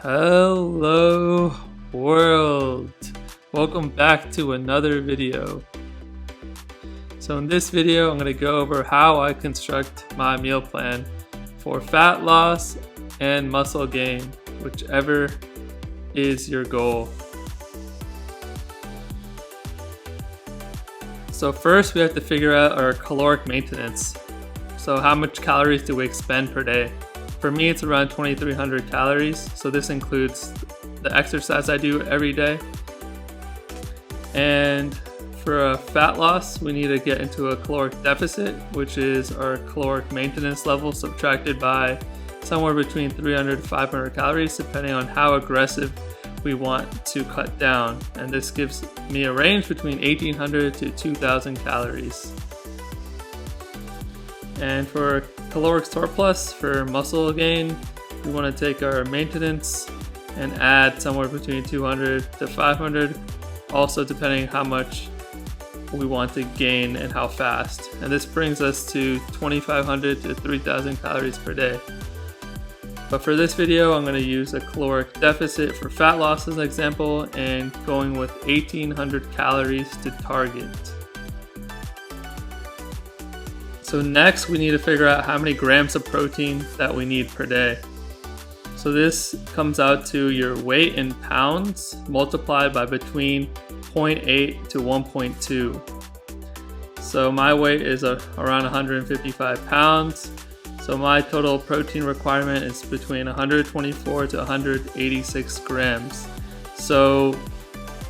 Hello world, welcome back to another video. So in this video I'm going to go over how I construct my meal plan for fat loss and muscle gain, whichever is your goal. So first we have to figure out our caloric maintenance. So how much calories do we expend per day? For me, it's around 2,300 calories. So this includes the exercise I do every day. And for a fat loss, we need to get into a caloric deficit, which is our caloric maintenance level subtracted by somewhere between 300 to 500 calories, depending on how aggressive we want to cut down. And this gives me a range between 1,800 to 2,000 calories. And for caloric surplus for muscle gain, we want to take our maintenance and add somewhere between 200 to 500, also depending how much we want to gain and how fast. And this brings us to 2,500 to 3,000 calories per day. But for this video, I'm going to use a caloric deficit for fat loss as an example and going with 1,800 calories to target. So next we need to figure out how many grams of protein that we need per day. So this comes out to your weight in pounds multiplied by between 0.8 to 1.2. So my weight is around 155 pounds. So my total protein requirement is between 124 to 186 grams. So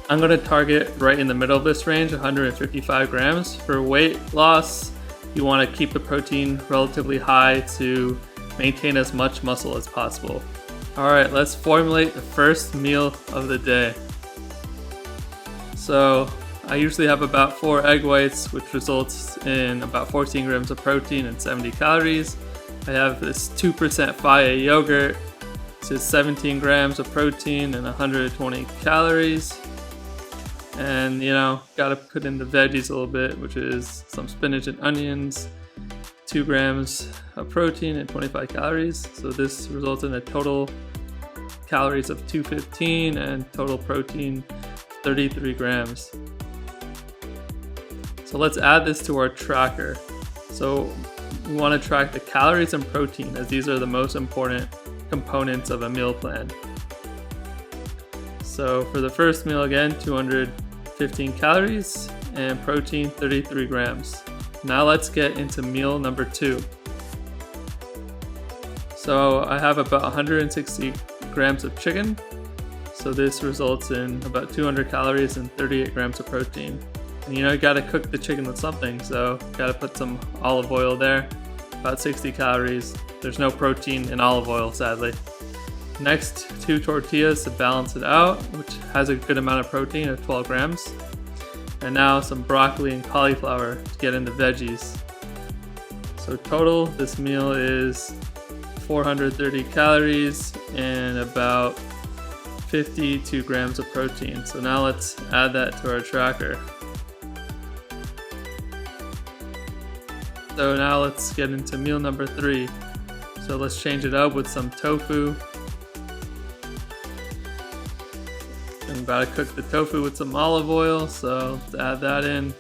I'm going to target right in the middle of this range, 155 grams. For weight loss, you want to keep the protein relatively high to maintain as much muscle as possible. Alright, let's formulate the first meal of the day. So I usually have about 4 egg whites, which results in about 14 grams of protein and 70 calories. I have this 2% Faya yogurt, which is 17 grams of protein and 120 calories. And gotta put in the veggies a little bit, which is some spinach and onions, 2 grams of protein and 25 calories. So this results in a total calories of 215 and total protein 33 grams. So let's add this to our tracker. So we want to track the calories and protein, as these are the most important components of a meal plan. So for the first meal, again, 215 calories and protein 33 grams. Now let's get into meal number 2. So I have about 160 grams of chicken. So this results in about 200 calories and 38 grams of protein. And you gotta cook the chicken with something, so gotta put some olive oil there, about 60 calories. There's no protein in olive oil, sadly. Next, 2 tortillas to balance it out, which has a good amount of protein of 12 grams. And now some broccoli and cauliflower to get into veggies. So total, this meal is 430 calories and about 52 grams of protein. So now let's add that to our tracker. So now let's get into meal number 3. So let's change it up with some tofu. I'm about to cook the tofu with some olive oil, so let's add that in.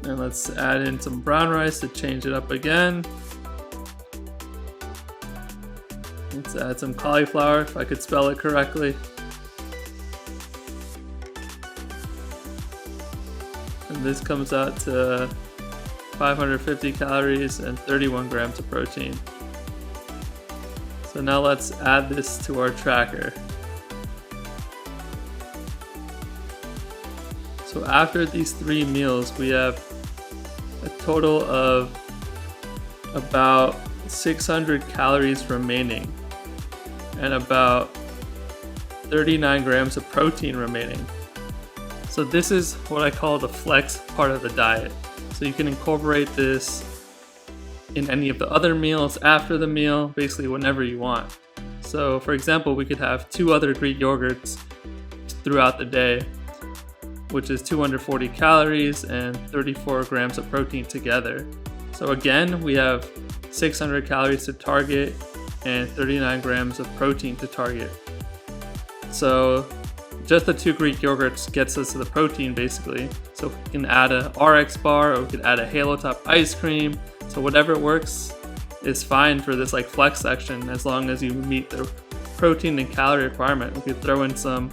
And let's add in some brown rice to change it up again. Let's add some cauliflower, if I could spell it correctly. And this comes out to 550 calories and 31 grams of protein. So now let's add this to our tracker. So after these 3 meals, we have a total of about 600 calories remaining and about 39 grams of protein remaining. So this is what I call the flex part of the diet. So you can incorporate this in any of the other meals after the meal, basically whenever you want. So for example, we could have 2 other Greek yogurts throughout the day, which is 240 calories and 34 grams of protein together. So again, we have 600 calories to target and 39 grams of protein to target. So just the 2 Greek yogurts gets us to the protein basically. So we can add a RX bar, or we could add a Halo Top ice cream. So whatever works is fine for this like flex section, as long as you meet the protein and calorie requirement. We could throw in some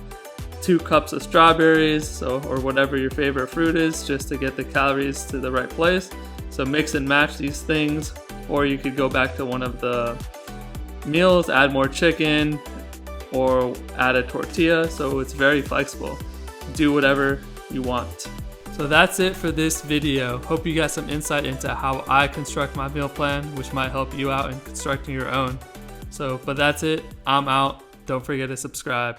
2 cups of strawberries, or whatever your favorite fruit is, just to get the calories to the right place. So mix and match these things, or you could go back to one of the meals, add more chicken, or add a tortilla. So it's very flexible. Do whatever you want. So that's it for this video. Hope you got some insight into how I construct my meal plan, which might help you out in constructing your own. But that's it. I'm out. Don't forget to subscribe.